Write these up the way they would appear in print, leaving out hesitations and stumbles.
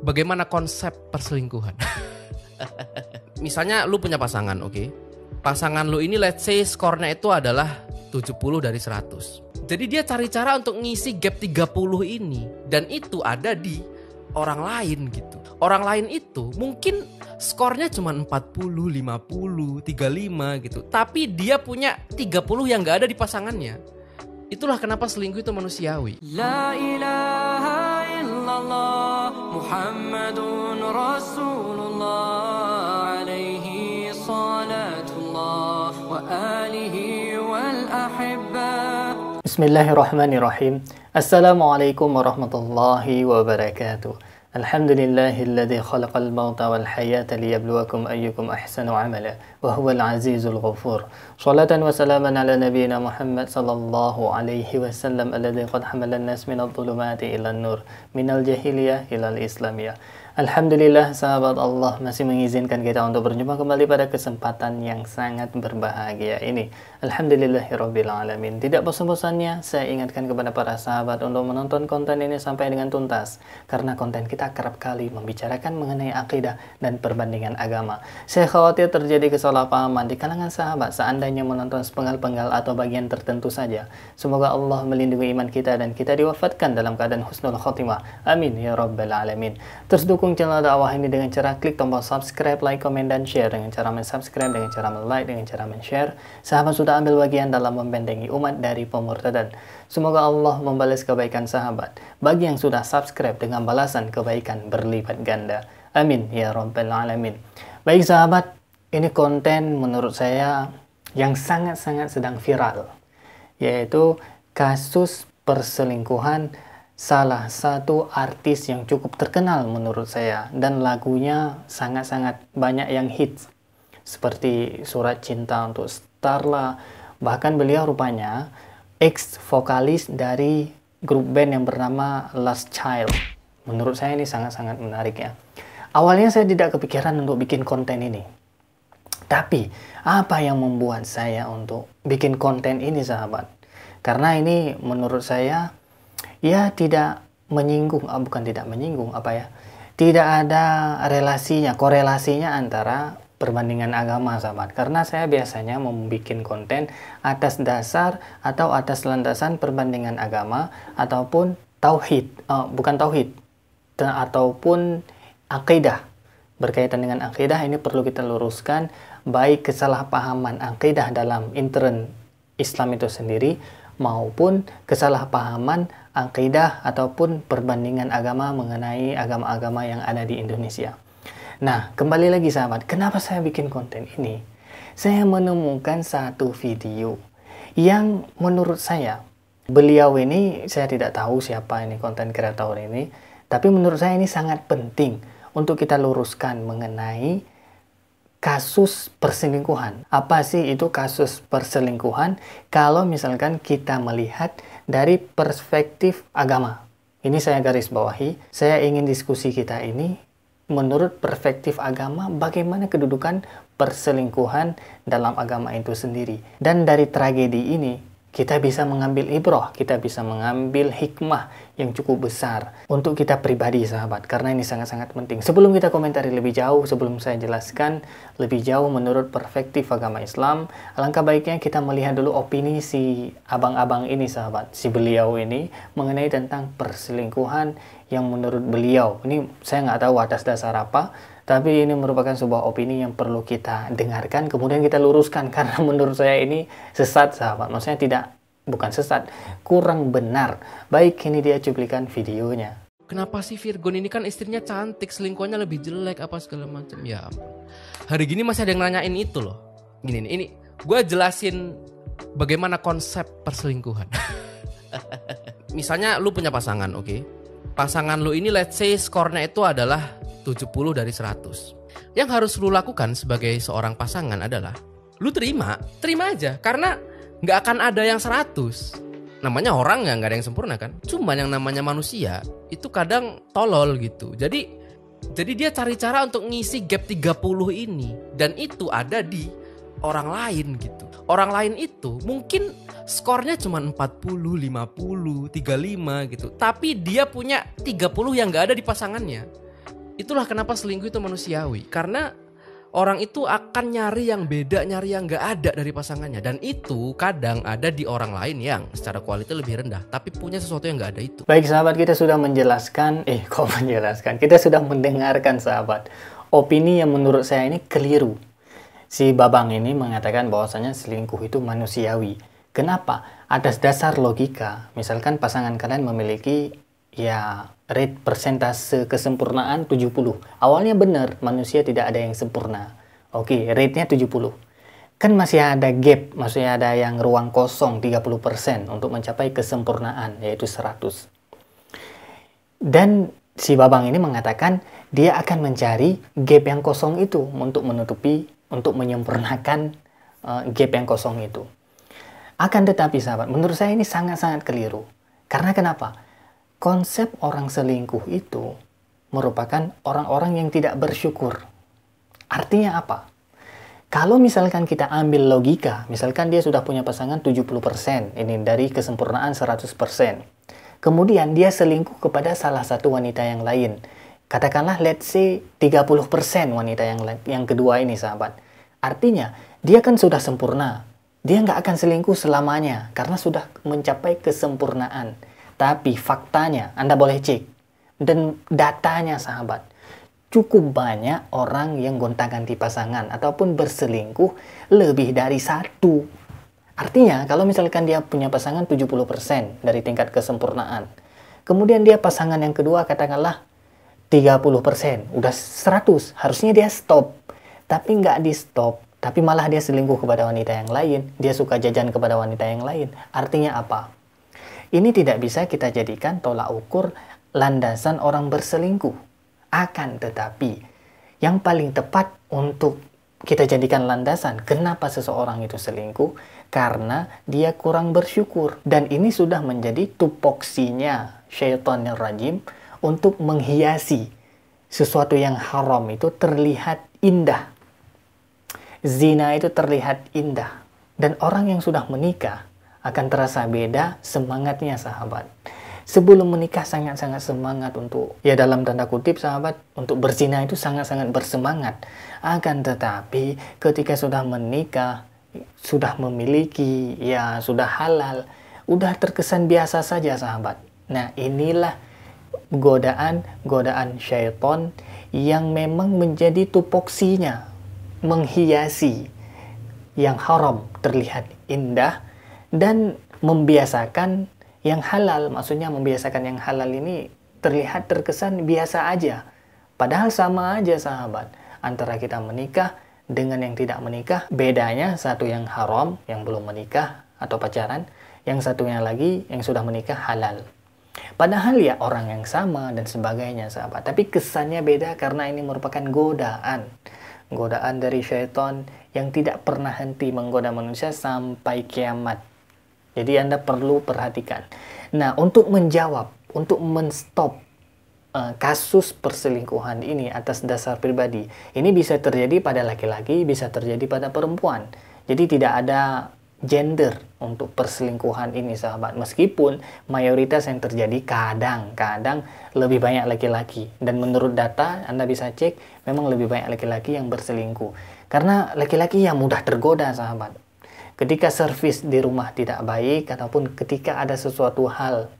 Bagaimana konsep perselingkuhan? Misalnya lu punya pasangan, oke? Pasangan lu ini let's say skornya itu adalah 70 dari 100. Jadi dia cari cara untuk ngisi gap 30 ini. Dan itu ada di orang lain gitu. Orang lain itu mungkin skornya cuma 40, 50, 35 gitu. Tapi dia punya 30 yang gak ada di pasangannya. Itulah kenapa selingkuh itu manusiawi. La ilaha illallah Muhammadun Rasulullah alaihi salatullah wa alihi wal ahibba. Bismillahirrahmanirrahim. Assalamualaikum warahmatullahi wabarakatuh. Alhamdulillahilladzi khalaqal mauta wal hayata liyabluwakum ayyukum ahsanu amala wa huwal azizul ghafur. Shalatan wa salaman ala nabiyyina Muhammad sallallahu alaihi wasallam alladzi qad hamala an-nas minadh dhulumati ila an-nur minal jahiliyah ilal islamiyah. Alhamdulillah sahabat Allah masih mengizinkan kita untuk berjumpa kembali pada kesempatan yang sangat berbahagia ini. Alhamdulillahirabbil alamin. Tidak bosan-bosannya saya ingatkan kepada para sahabat untuk menonton konten ini sampai dengan tuntas, karena konten kita kerap kali membicarakan mengenai akidah dan perbandingan agama. Saya khawatir terjadi kesalahpahaman di kalangan sahabat seandainya menonton sepenggal-penggal atau bagian tertentu saja. Semoga Allah melindungi iman kita dan kita diwafatkan dalam keadaan husnul khotimah. Amin ya rabbal alamin. Terus dukung channel dakwah ini dengan cara klik tombol subscribe, like, komen, dan share. Dengan cara mensubscribe, dengan cara like, dengan cara men-share, sahabat sudah ambil bagian dalam membentengi umat dari pemurtadan. Semoga Allah membalas kebaikan sahabat bagi yang sudah subscribe dengan balasan kebaikan berlipat ganda. Amin ya rabbal alamin. Baik sahabat, ini konten menurut saya yang sangat-sangat sedang viral, yaitu kasus perselingkuhan salah satu artis yang cukup terkenal menurut saya, dan lagunya sangat-sangat banyak yang hits seperti Surat Cinta untuk Starla. Bahkan beliau rupanya ex vokalis dari grup band yang bernama Last Child. Menurut saya ini sangat-sangat menarik ya. Awalnya saya tidak kepikiran untuk bikin konten ini, tapi apa yang membuat saya untuk bikin konten ini sahabat? Karena ini menurut saya ya tidak menyinggung, bukan tidak menyinggung, tidak ada korelasinya antara perbandingan agama sahabat. Karena saya biasanya membuat konten atas dasar atau atas landasan perbandingan agama ataupun ataupun akidah. Berkaitan dengan akidah ini perlu kita luruskan, baik kesalahpahaman akidah dalam intern Islam itu sendiri maupun kesalahpahaman akidah ataupun perbandingan agama mengenai agama-agama yang ada di Indonesia. Nah, kembali lagi sahabat, kenapa saya bikin konten ini? Saya menemukan satu video yang menurut saya, beliau ini, saya tidak tahu siapa ini konten kreator ini, tapi menurut saya ini sangat penting untuk kita luruskan mengenai kasus perselingkuhan. Apa sih itu kasus perselingkuhan? Kalau misalkan kita melihat dari perspektif agama. Ini saya garis bawahi. Saya ingin diskusi kita ini menurut perspektif agama, bagaimana kedudukan perselingkuhan dalam agama itu sendiri. Dan dari tragedi ini kita bisa mengambil ibrah, kita bisa mengambil hikmah yang cukup besar untuk kita pribadi sahabat, karena ini sangat-sangat penting. Sebelum kita komentari lebih jauh, sebelum saya jelaskan lebih jauh menurut perspektif agama Islam, alangkah baiknya kita melihat dulu opini si abang-abang ini sahabat, si beliau ini mengenai tentang perselingkuhan yang menurut beliau. Ini saya nggak tahu atas dasar apa, tapi ini merupakan sebuah opini yang perlu kita dengarkan, kemudian kita luruskan, karena menurut saya ini sesat sahabat. Maksudnya bukan sesat, kurang benar. Baik, ini dia cuplikan videonya. Kenapa sih Virgon ini, kan istrinya cantik, selingkuhannya lebih jelek apa segala macam. Ya ampun. Hari gini masih ada yang nanyain itu loh. Ini gue jelasin bagaimana konsep perselingkuhan. Misalnya lu punya pasangan, oke? Pasangan lu ini let's say skornya itu adalah 70 dari 100. Yang harus lu lakukan sebagai seorang pasangan adalah lu terima aja, karena nggak akan ada yang 100. Namanya orang nggak ada yang sempurna kan. Cuman yang namanya manusia itu kadang tolol gitu. Jadi dia cari cara untuk ngisi gap 30 ini, dan itu ada di orang lain gitu. Orang lain itu mungkin skornya cuma 40, 50, 35 gitu. Tapi dia punya 30 yang nggak ada di pasangannya. Itulah kenapa selingkuh itu manusiawi. Karena orang itu akan nyari yang beda, nyari yang gak ada dari pasangannya. Dan itu kadang ada di orang lain yang secara kualitas lebih rendah, tapi punya sesuatu yang gak ada itu. Baik sahabat, kita sudah menjelaskan, kita sudah mendengarkan sahabat. Opini yang menurut saya ini keliru. Si Babang ini mengatakan bahwasanya selingkuh itu manusiawi. Kenapa? Atas dasar logika. Misalkan pasangan kalian memiliki rate persentase kesempurnaan 70. Awalnya benar, manusia tidak ada yang sempurna. Oke, rate-nya 70. Kan masih ada gap, maksudnya ada yang ruang kosong 30% untuk mencapai kesempurnaan, yaitu 100. Dan si Babang ini mengatakan dia akan mencari gap yang kosong itu untuk menutupi, untuk menyempurnakan gap yang kosong itu. Akan tetapi sahabat, menurut saya ini sangat-sangat keliru. Karena kenapa? Konsep orang selingkuh itu merupakan orang-orang yang tidak bersyukur. Artinya apa? Kalau misalkan kita ambil logika, misalkan dia sudah punya pasangan 70%, ini dari kesempurnaan 100%. Kemudian dia selingkuh kepada salah satu wanita yang lain. Katakanlah let's say 30% wanita yang kedua ini sahabat. Artinya dia kan sudah sempurna. Dia nggak akan selingkuh selamanya karena sudah mencapai kesempurnaan. Tapi faktanya, Anda boleh cek. Dan datanya sahabat, cukup banyak orang yang gonta-ganti pasangan ataupun berselingkuh lebih dari satu. Artinya, kalau misalkan dia punya pasangan 70% dari tingkat kesempurnaan. Kemudian dia pasangan yang kedua katakanlah 30%. Udah 100, harusnya dia stop. Tapi nggak di stop. Tapi malah dia selingkuh kepada wanita yang lain. Dia suka jajan kepada wanita yang lain. Artinya apa? Ini tidak bisa kita jadikan tolak ukur landasan orang berselingkuh. Akan tetapi, yang paling tepat untuk kita jadikan landasan kenapa seseorang itu selingkuh, karena dia kurang bersyukur. Dan ini sudah menjadi tupoksinya syaitanir rajim untuk menghiasi sesuatu yang haram itu terlihat indah. Zina itu terlihat indah. Dan orang yang sudah menikah akan terasa beda semangatnya sahabat. Sebelum menikah sangat-sangat semangat untuk, dalam tanda kutip sahabat, untuk berzina itu sangat-sangat bersemangat. Akan tetapi ketika sudah menikah, sudah memiliki, sudah halal, udah terkesan biasa saja sahabat. Nah inilah godaan syaitan yang memang menjadi tupoksinya, menghiasi yang haram terlihat indah, dan membiasakan yang halal. Maksudnya membiasakan yang halal ini terlihat terkesan biasa aja. Padahal sama aja sahabat. Antara kita menikah dengan yang tidak menikah, bedanya satu yang haram, yang belum menikah atau pacaran, yang satunya lagi yang sudah menikah halal. Padahal orang yang sama dan sebagainya sahabat. Tapi kesannya beda karena ini merupakan godaan. Godaan dari syaitan yang tidak pernah henti menggoda manusia sampai kiamat. Jadi Anda perlu perhatikan. Nah, untuk menjawab, untuk menstop kasus perselingkuhan ini atas dasar pribadi, ini bisa terjadi pada laki-laki, bisa terjadi pada perempuan. Jadi tidak ada gender untuk perselingkuhan ini sahabat. Meskipun mayoritas yang terjadi kadang-kadang lebih banyak laki-laki. Dan menurut data, Anda bisa cek, memang lebih banyak laki-laki yang berselingkuh. Karena laki-laki yang mudah tergoda sahabat. Ketika servis di rumah tidak baik, ataupun ketika ada sesuatu hal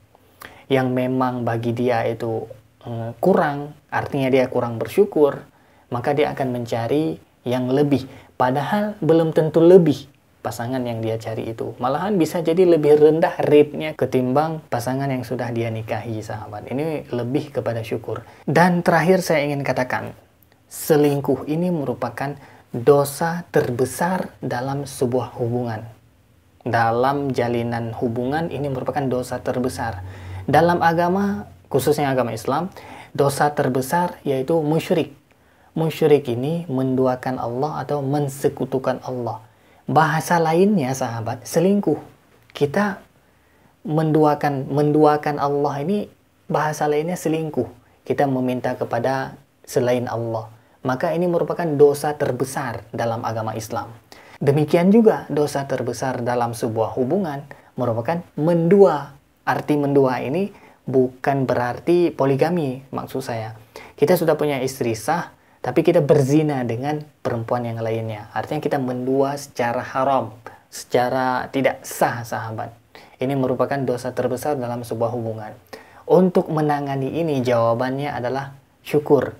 yang memang bagi dia itu kurang, artinya dia kurang bersyukur, maka dia akan mencari yang lebih. Padahal belum tentu lebih pasangan yang dia cari itu. Malahan bisa jadi lebih rendah rate-nya ketimbang pasangan yang sudah dia nikahi sahabat. Ini lebih kepada syukur. Dan terakhir saya ingin katakan, selingkuh ini merupakan dosa terbesar dalam sebuah hubungan. Dalam jalinan hubungan ini merupakan dosa terbesar. Dalam agama, khususnya agama Islam, dosa terbesar yaitu musyrik. Musyrik ini menduakan Allah atau mensekutukan Allah. Bahasa lainnya sahabat, selingkuh. Kita menduakan Allah ini bahasa lainnya selingkuh. Kita meminta kepada selain Allah. Maka ini merupakan dosa terbesar dalam agama Islam. Demikian juga dosa terbesar dalam sebuah hubungan merupakan mendua. Arti mendua ini bukan berarti poligami maksud saya. Kita sudah punya istri sah, tapi kita berzina dengan perempuan yang lainnya. Artinya kita mendua secara haram, secara tidak sah, sahabat. Ini merupakan dosa terbesar dalam sebuah hubungan. Untuk menangani ini, jawabannya adalah syukur.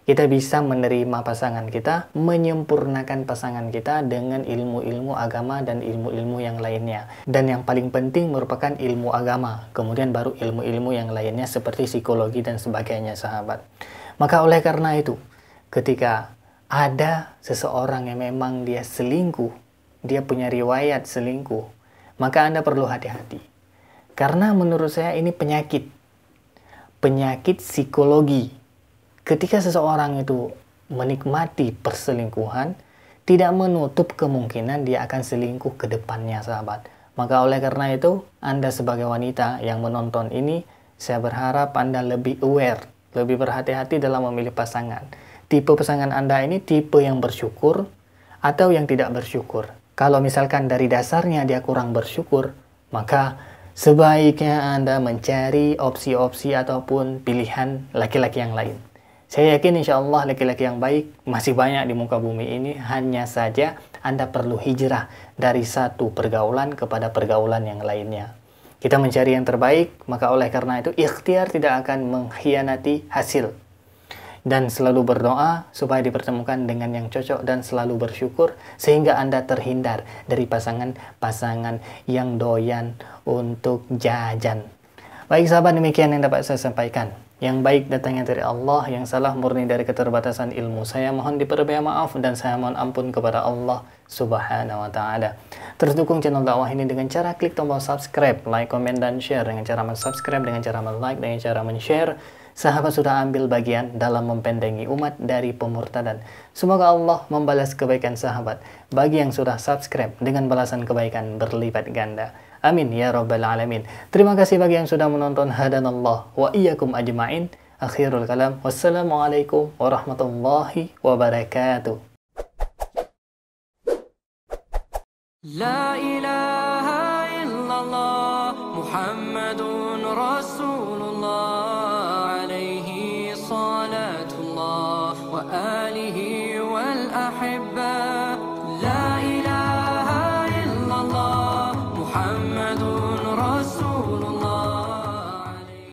Kita bisa menerima pasangan kita, menyempurnakan pasangan kita dengan ilmu-ilmu agama dan ilmu-ilmu yang lainnya. Dan yang paling penting merupakan ilmu agama. Kemudian baru ilmu-ilmu yang lainnya seperti psikologi dan sebagainya, sahabat. Maka oleh karena itu, ketika ada seseorang yang memang dia selingkuh, dia punya riwayat selingkuh, maka Anda perlu hati-hati. Karena menurut saya ini penyakit psikologi. Ketika seseorang itu menikmati perselingkuhan, tidak menutup kemungkinan dia akan selingkuh ke depannya, sahabat. Maka oleh karena itu, Anda sebagai wanita yang menonton ini, saya berharap Anda lebih aware, lebih berhati-hati dalam memilih pasangan. Tipe pasangan Anda ini tipe yang bersyukur atau yang tidak bersyukur. Kalau misalkan dari dasarnya dia kurang bersyukur, maka sebaiknya Anda mencari opsi-opsi ataupun pilihan laki-laki yang lain. Saya yakin insya Allah laki-laki yang baik masih banyak di muka bumi ini, hanya saja Anda perlu hijrah dari satu pergaulan kepada pergaulan yang lainnya. Kita mencari yang terbaik, maka oleh karena itu ikhtiar tidak akan mengkhianati hasil. Dan selalu berdoa supaya dipertemukan dengan yang cocok dan selalu bersyukur sehingga Anda terhindar dari pasangan-pasangan yang doyan untuk jajan. Baik sahabat, demikian yang dapat saya sampaikan. Yang baik datangnya dari Allah, yang salah murni dari keterbatasan ilmu. Saya mohon diperbanyak maaf dan saya mohon ampun kepada Allah Subhanahu wa Ta'ala. Terus dukung channel dakwah ini dengan cara klik tombol subscribe, like, komen, dan share. Dengan cara subscribe, dengan cara like, dengan cara share. Sahabat sudah ambil bagian dalam membentengi umat dari pemurtadan. Semoga Allah membalas kebaikan sahabat bagi yang sudah subscribe dengan balasan kebaikan berlipat ganda. Amin ya rabbal alamin. Terima kasih bagi yang sudah menonton. Hadanallah wa iyyakum ajma'in. Akhirul kalam. Wassalamualaikum warahmatullahi wabarakatuh. La ilaha illallah Muhammadun Rasulullah alaihi salatullah wa alihi wal ahibba.